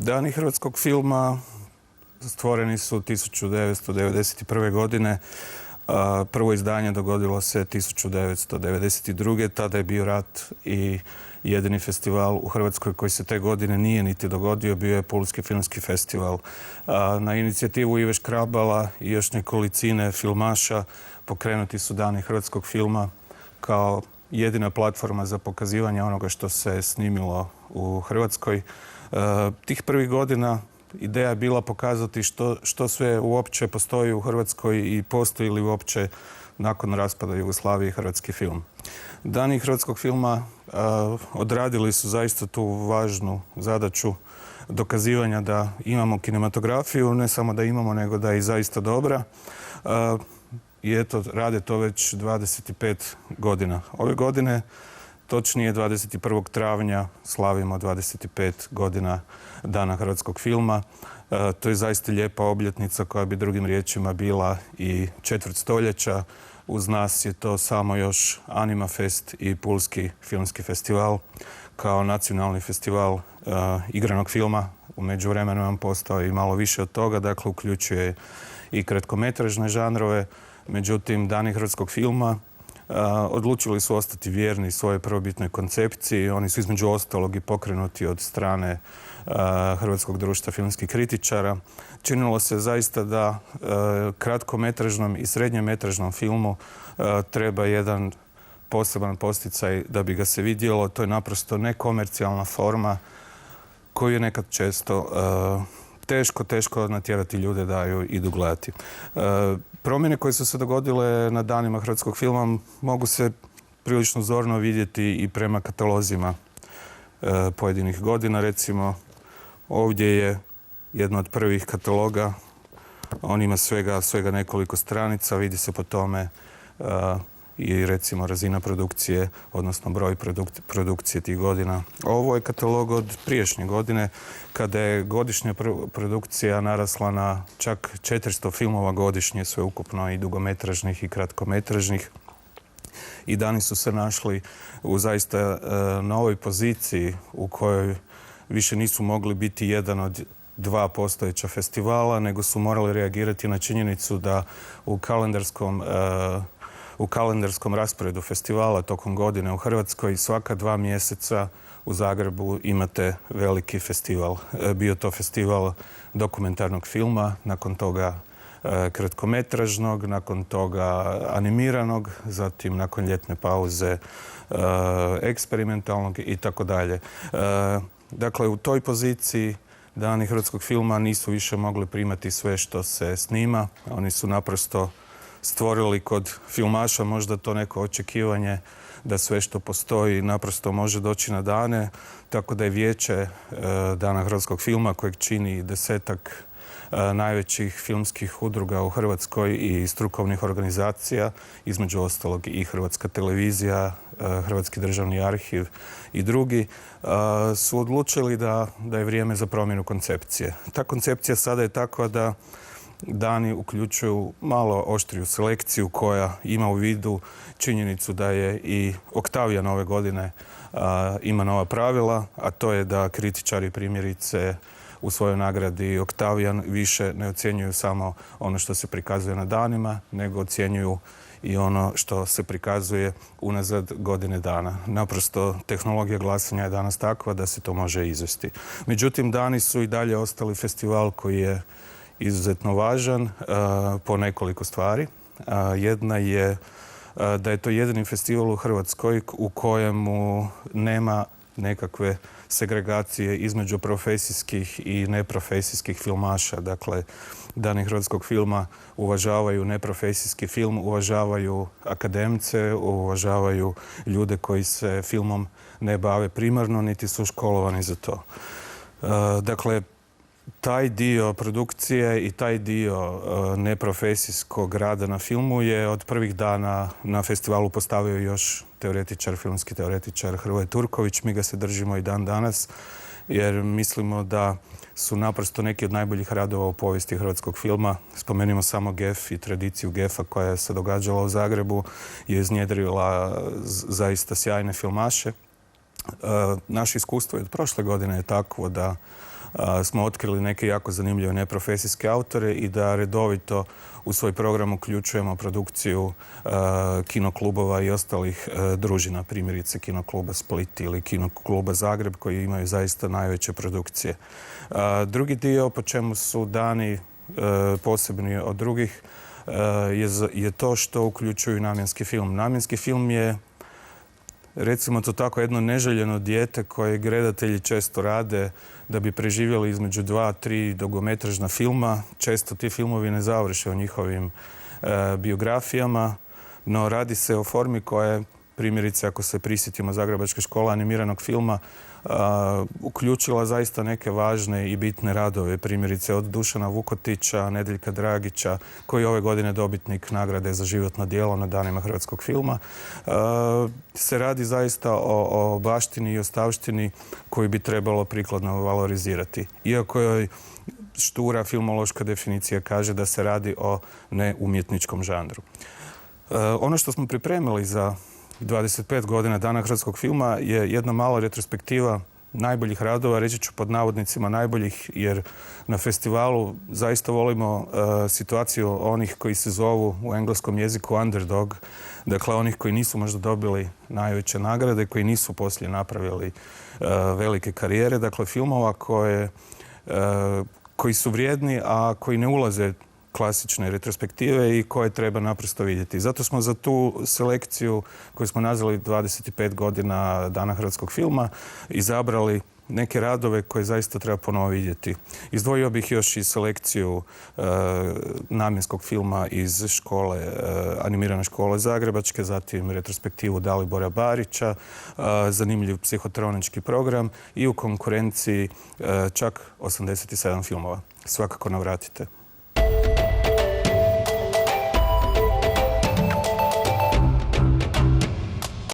Dani hrvatskog filma stvoreni su 1991. godine. Prvo izdanje dogodilo se 1992. Tada je bio rat i jedini festival u Hrvatskoj koji se te godine nije niti dogodio bio je Pulski filmski festival. Na inicijativu Ive Škrabala i još nekolicine filmaša pokrenuti su Dani hrvatskog filma kao jedina platforma za pokazivanje onoga što se snimilo u Hrvatskoj. Tih prvih godina ideja je bila pokazati što sve uopće postoji u Hrvatskoj i postoji li uopće nakon raspada Jugoslavije hrvatski film. Dani hrvatskog filma odradili su zaista tu važnu zadaću dokazivanja da imamo kinematografiju, ne samo da imamo, nego da je i zaista dobra. I eto, rade to već 25 godina. Ove godine, točnije 21. travnja, slavimo 25 godina Dana hrvatskog filma. To je zaista lijepa obljetnica koja bi drugim riječima bila i četvrt stoljeća. Uz nas je to samo još Anima Fest i Pulski filmski festival kao nacionalni festival igranog filma. U međuvremenu nam postao i malo više od toga, dakle uključuje i kratkometražne žanrove. Međutim, Dani hrvatskog filma odlučili su ostati vjerni svojoj prvobitnoj koncepciji. Oni su između ostalog i pokrenuti od strane Hrvatskog društva filmskih kritičara. Činilo se zaista da kratkometražnom i srednjometražnom filmu treba jedan poseban posticaj da bi ga se vidjelo. To je naprosto nekomercijalna forma koju je nekad često teško natjerati ljude da ju idu gledati. Promjene koje su se dogodile na danima hrvatskog filma mogu se prilično zorno vidjeti i prema katalozima pojedinih godina. Recimo, ovdje je jedno od prvih kataloga. On ima svega nekoliko stranica. Vidi se po tome i recimo razina produkcije, odnosno broj produkcije tih godina. Ovo je katalog od prijašnje godine, kada je godišnja produkcija narasla na čak 400 filmova godišnje, sveukupno i dugometražnih i kratkometražnih. I Dani su se našli u zaista novoj poziciji u kojoj više nisu mogli biti jedan od dva postojeća festivala, nego su morali reagirati na činjenicu da u kalendarskom rasporedu festivala tokom godine u Hrvatskoj svaka 2 mjeseca u Zagrebu imate veliki festival. Bio to festival dokumentarnog filma, nakon toga kratkometražnog, nakon toga animiranog, zatim nakon ljetne pauze eksperimentalnog i tako dalje. Dakle, u toj poziciji Dani hrvatskog filma nisu više mogli primati sve što se snima. Oni su naprosto stvorili kod filmaša možda to neko očekivanje da sve što postoji naprosto može doći na dane, tako da je vijeće Dana hrvatskog filma, kojeg čini 10-ak najvećih filmskih udruga u Hrvatskoj i strukovnih organizacija, između ostalog i Hrvatska televizija, Hrvatski državni arhiv i drugi, su odlučili da je vrijeme za promjenu koncepcije. Ta koncepcija sada je takva da Dani uključuju malo oštriju selekciju koja ima u vidu činjenicu da je i Oktavija ove godine ima nova pravila, a to je da kritičari primjerice u svojoj nagradi Oktavijan više ne ocjenjuju samo ono što se prikazuje na danima, nego ocjenjuju i ono što se prikazuje unazad godine dana. Naprosto, tehnologija glasanja je danas takva da se to može izvesti. Međutim, Dani su i dalje ostali festival koji je izuzetno važan po nekoliko stvari. Jedna je da je to jedini festival u Hrvatskoj u kojemu nema nekakve segregacije između profesijskih i neprofesijskih filmaša. Dakle, Dani hrvatskog filma uvažavaju neprofesijski film, uvažavaju akademce, uvažavaju ljude koji se filmom ne bave primarno, niti su školovani za to. Dakle, taj dio produkcije i taj dio neprofesijskog rada na filmu je od prvih dana na festivalu postavio još filmski teoretičar Hrvoje Turković. Mi ga se držimo i dan danas jer mislimo da su naprosto neki od najboljih radova u povijesti hrvatskog filma. Spomenimo samo GEF i tradiciju GEF-a koja se događala u Zagrebu je iznjedrila zaista sjajne filmaše. Naše iskustvo od prošle godine je takvo da smo otkrili neke jako zanimljive neprofesijske autore i da redovito u svoj program uključujemo produkciju kinoklubova i ostalih družina, primjerice Kinokluba Split ili Kinokluba Zagreb, koji imaju zaista najveće produkcije. Drugi dio po čemu su dani posebni od drugih je to što uključuju namjenski film. Namjenski film je, recimo to tako, jedno neželjeno dijete koje redatelji često rade da bi preživjeli između 2-3 dugometražna filma. Često ti filmovi ne završe u njihovim biografijama, no radi se o formi koja je, primjerice ako se prisjetimo Zagrebačke škole animiranog filma, uključila zaista neke važne i bitne radove. Primjerice od Dušana Vukotića, Nedeljka Dragića, koji je ove godine dobitnik nagrade za životno djelo na danima hrvatskog filma. Se radi zaista o baštini i ostavštini koju bi trebalo prikladno valorizirati. Iako joj štura filmološka definicija kaže da se radi o neumjetničkom žanru. Ono što smo pripremili za 25 godina Dana hrvatskog filma je jedna mala retrospektiva najboljih radova, reći ću pod navodnicima najboljih, jer na festivalu zaista volimo situaciju onih koji se zovu u engleskom jeziku underdog, dakle onih koji nisu možda dobili najveće nagrade, koji nisu poslije napravili velike karijere, dakle filmova koji su vrijedni, a koji ne ulaze klasične retrospektive i koje treba naprosto vidjeti. Zato smo za tu selekciju koju smo nazvali 25 godina Dana hrvatskog filma izabrali neke radove koje zaista treba ponovo vidjeti. Izdvojio bih još i selekciju namjenskog filma iz animirane škole Zagrebačke, zatim retrospektivu Dalibora Barića, zanimljiv psihotronički program i u konkurenciji čak 87 filmova. Svakako navratite.